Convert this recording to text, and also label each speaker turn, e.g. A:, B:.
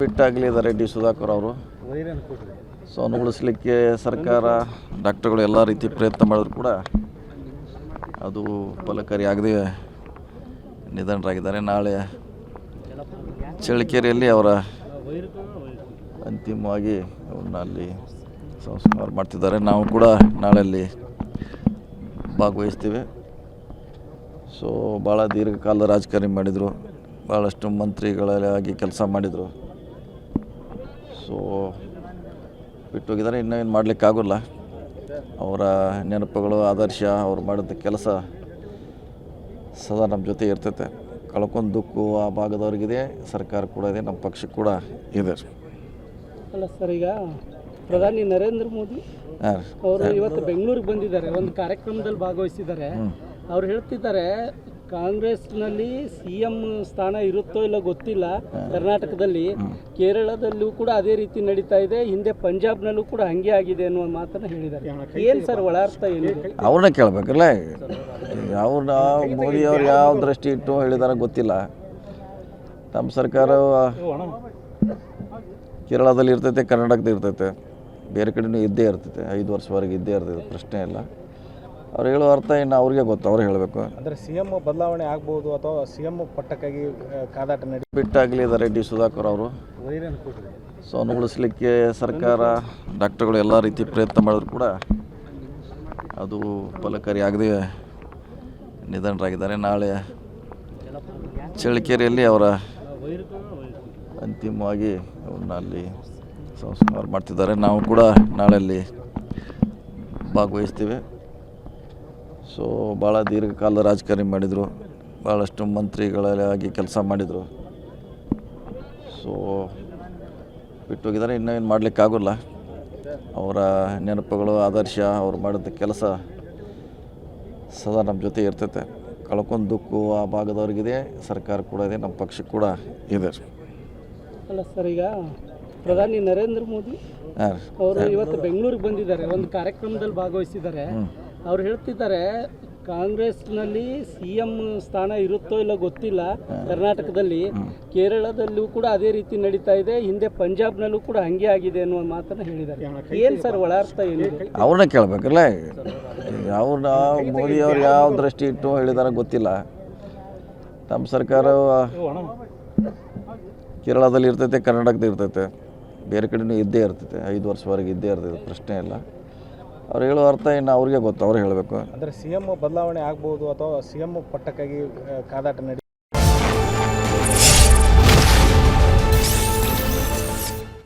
A: ಬಿಟ್ಟಾಗಲಿದ್ದಾರೆ D Sudhakar ಅವರು. So ಅವನು ಉಳಿಸ್ಲಿಕ್ಕೆ ಸರ್ಕಾರ ಡಾಕ್ಟರ್ಗಳು ಎಲ್ಲ ರೀತಿ ಪ್ರಯತ್ನ ಮಾಡಿದ್ರು ಕೂಡ ಅದು ಫಲಕಾರಿಯಾಗದೆ ನಿಧನರಾಗಿದ್ದಾರೆ. ನಾಳೆ ಚಳ್ಳಕೆರೆಯಲ್ಲಿ ಅವರ ಅಂತಿಮವಾಗಿ ಅವ್ರನ್ನ ಅಲ್ಲಿ ಸಂಸ್ಕಾರ ಮಾಡ್ತಿದ್ದಾರೆ. ನಾವು ಕೂಡ ನಾಳೆ ಅಲ್ಲಿ ಭಾಗವಹಿಸ್ತೀವಿ. ಸೊ ಭಾಳ ದೀರ್ಘಕಾಲದ ರಾಜಕಾರಣಿ ಮಾಡಿದರು, ಭಾಳಷ್ಟು ಮಂತ್ರಿಗಳಾಗಿ ಕೆಲಸ ಮಾಡಿದರು. ಸೊ ಬಿಟ್ಟೋಗಿದ್ದಾರೆ. ಇನ್ನೂ ಏನು ಮಾಡಲಿಕ್ಕಾಗೋಲ್ಲ. ಅವರ ನೆನಪುಗಳು, ಆದರ್ಶ, ಅವ್ರು ಮಾಡಿದ ಕೆಲಸ ಸದಾ ನಮ್ಮ ಜೊತೆ ಇರ್ತೈತೆ. ಕಳ್ಕೊಂಡು ದುಃಖ ಆ ಭಾಗದವ್ರಿಗಿದೆ, ಸರ್ಕಾರ ಕೂಡ ಇದೆ, ನಮ್ಮ ಪಕ್ಷ ಕೂಡ ಇದೆ.
B: ಅಲ್ಲ ಸರ್, ಈಗ ಪ್ರಧಾನಿ ನರೇಂದ್ರ ಮೋದಿ ಅವರು ಇವತ್ತು ಬೆಂಗಳೂರಿಗೆ ಬಂದಿದ್ದಾರೆ, ಒಂದು ಕಾರ್ಯಕ್ರಮದಲ್ಲಿ ಭಾಗವಹಿಸಿದ್ದಾರೆ. ಅವ್ರು ಹೇಳ್ತಿದ್ದಾರೆ ಕಾಂಗ್ರೆಸ್ನಲ್ಲಿ CM ಸ್ಥಾನ ಇರುತ್ತೋ ಇಲ್ಲ ಗೊತ್ತಿಲ್ಲ, ಕರ್ನಾಟಕದಲ್ಲಿ, ಕೇರಳದಲ್ಲೂ ಕೂಡ ಅದೇ ರೀತಿ ನಡೀತಾ ಇದೆ, ಹಿಂದೆ ಪಂಜಾಬ್ನಲ್ಲೂ ಕೂಡ ಹಂಗೆ ಆಗಿದೆ ಅನ್ನುವ ಮಾತನ್ನು ಹೇಳಿದ್ದಾರೆ. ಏನು ಸರ್ ಒಳಾರ್ಥ ಏನು?
A: ಅವ್ರನ್ನ ಕೇಳಬೇಕಲ್ಲ, ಅವ್ರನ್ನ ಮೋದಿಯವ್ರು ಯಾವ ದೃಷ್ಟಿ ಇಟ್ಟು ಹೇಳಿದಾರ ಗೊತ್ತಿಲ್ಲ. ನಮ್ಮ ಸರ್ಕಾರ ಕೇರಳದಲ್ಲಿ ಇರ್ತೈತೆ, ಕರ್ನಾಟಕದಲ್ಲಿ ಇರ್ತೈತೆ, ಬೇರೆ ಕಡೆಯೂ ಇದ್ದೇ ಇರ್ತೈತೆ, 5 ವರ್ಷವರೆಗೆ ಇದ್ದೇ ಇರ್ತೈತೆ, ಪ್ರಶ್ನೆ ಇಲ್ಲ. ಅವ್ರು ಹೇಳೋ ಅರ್ಥ ಇನ್ನು ಅವ್ರಿಗೆ ಗೊತ್ತು, ಅವ್ರು ಹೇಳಬೇಕು.
C: ಅಂದರೆ CM ಬದಲಾವಣೆ ಆಗ್ಬೋದು ಅಥವಾ CM ಪಟ್ಟಕ್ಕಾಗಿ ಕಾದಾಟ
A: ಬಿಟ್ಟಾಗಲಿದ್ದಾರೆ ಡಿ ಸುಧಾಕರ್ ಅವರು. ಸೊ ಅವನು ಉಳಿಸ್ಲಿಕ್ಕೆ ಸರ್ಕಾರ ಡಾಕ್ಟರ್ಗಳು ಎಲ್ಲ ರೀತಿ ಪ್ರಯತ್ನ ಮಾಡಿದ್ರು ಕೂಡ ಅದು ಫಲಕಾರಿಯಾಗದೆ ನಿಧನರಾಗಿದ್ದಾರೆ. ನಾಳೆ ಚಳ್ಳಕೆರೆಯಲ್ಲಿ ಅವರ ಅಂತಿಮವಾಗಿ ಅವ್ರನ್ನ ಅಲ್ಲಿ ಸಂಸ್ಕಾರ ಮಾಡ್ತಿದ್ದಾರೆ. ನಾವು ಕೂಡ ನಾಳೆ ಅಲ್ಲಿ ಭಾಗವಹಿಸ್ತೀವಿ. ಸೊ ಭಾಳ ದೀರ್ಘಕಾಲದ ರಾಜಕಾರಣಿ ಮಾಡಿದರು, ಭಾಳಷ್ಟು ಮಂತ್ರಿಗಳಾಗಿ ಕೆಲಸ ಮಾಡಿದರು. ಸೊ ಬಿಟ್ಟೋಗಿದ್ದಾರೆ. ಇನ್ನೂ ಏನು ಮಾಡಲಿಕ್ಕಾಗೋಲ್ಲ. ಅವರ ನೆನಪುಗಳು, ಆದರ್ಶ, ಅವ್ರು ಮಾಡಿದ ಕೆಲಸ ಸದಾ ನಮ್ಮ ಜೊತೆ ಇರ್ತೈತೆ. ಕಳ್ಕೊಂಡು ದುಃಖ ಆ ಭಾಗದವ್ರಿಗಿದೆ, ಸರ್ಕಾರ ಕೂಡ ಇದೆ, ನಮ್ಮ ಪಕ್ಷ ಕೂಡ ಇದೆ.
B: ಅಲ್ಲ ಸರ್, ಈಗ ಪ್ರಧಾನಿ ನರೇಂದ್ರ ಮೋದಿ ಅವರು ಇವತ್ತು ಬೆಂಗಳೂರಿಗೆ ಬಂದಿದ್ದಾರೆ, ಒಂದು ಕಾರ್ಯಕ್ರಮದಲ್ಲಿ ಭಾಗವಹಿಸಿದ್ದಾರೆ. ಅವ್ರು ಹೇಳ್ತಿದ್ದಾರೆ ಕಾಂಗ್ರೆಸ್ನಲ್ಲಿ CM ಸ್ಥಾನ ಇರುತ್ತೋ ಇಲ್ಲ ಗೊತ್ತಿಲ್ಲ, ಕರ್ನಾಟಕದಲ್ಲಿ, ಕೇರಳದಲ್ಲೂ ಕೂಡ ಅದೇ ರೀತಿ ನಡೀತಾ ಇದೆ, ಹಿಂದೆ ಪಂಜಾಬ್ನಲ್ಲೂ ಕೂಡ ಹಂಗೆ ಆಗಿದೆ ಅನ್ನುವ ಮಾತನ್ನು ಹೇಳಿದ್ದಾರೆ. ಏನು ಸರ್ ಒಳಾರ್ಥ ಏನು?
A: ಅವ್ರನ್ನ ಕೇಳಬೇಕಲ್ಲ, ಅವ್ರನ್ನ ಮೋದಿಯವ್ರು ಯಾವ ದೃಷ್ಟಿ ಇಟ್ಟು ಹೇಳಿದಾರ ಗೊತ್ತಿಲ್ಲ. ನಮ್ಮ ಸರ್ಕಾರ ಕೇರಳದಲ್ಲಿ ಇರ್ತೈತೆ, ಕರ್ನಾಟಕದಲ್ಲಿ ಇರ್ತೈತೆ, ಬೇರೆ ಕಡೆಯೂ ಇದ್ದೇ ಇರ್ತೈತೆ, 5 ವರ್ಷವರೆಗೆ ಇದ್ದೇ ಇರ್ತೈತೆ, ಪ್ರಶ್ನೆ ಇಲ್ಲ. ಅವ್ರು ಹೇಳೋ ಅರ್ಥ ಇನ್ನು ಅವ್ರಿಗೆ ಗೊತ್ತು, ಅವ್ರು ಹೇಳಬೇಕು.
C: ಅಂದರೆ CM ಬದಲಾವಣೆ ಆಗ್ಬೋದು ಅಥವಾ CM ಪಟ್ಟಕ್ಕಾಗಿ ಕಾದಾಟ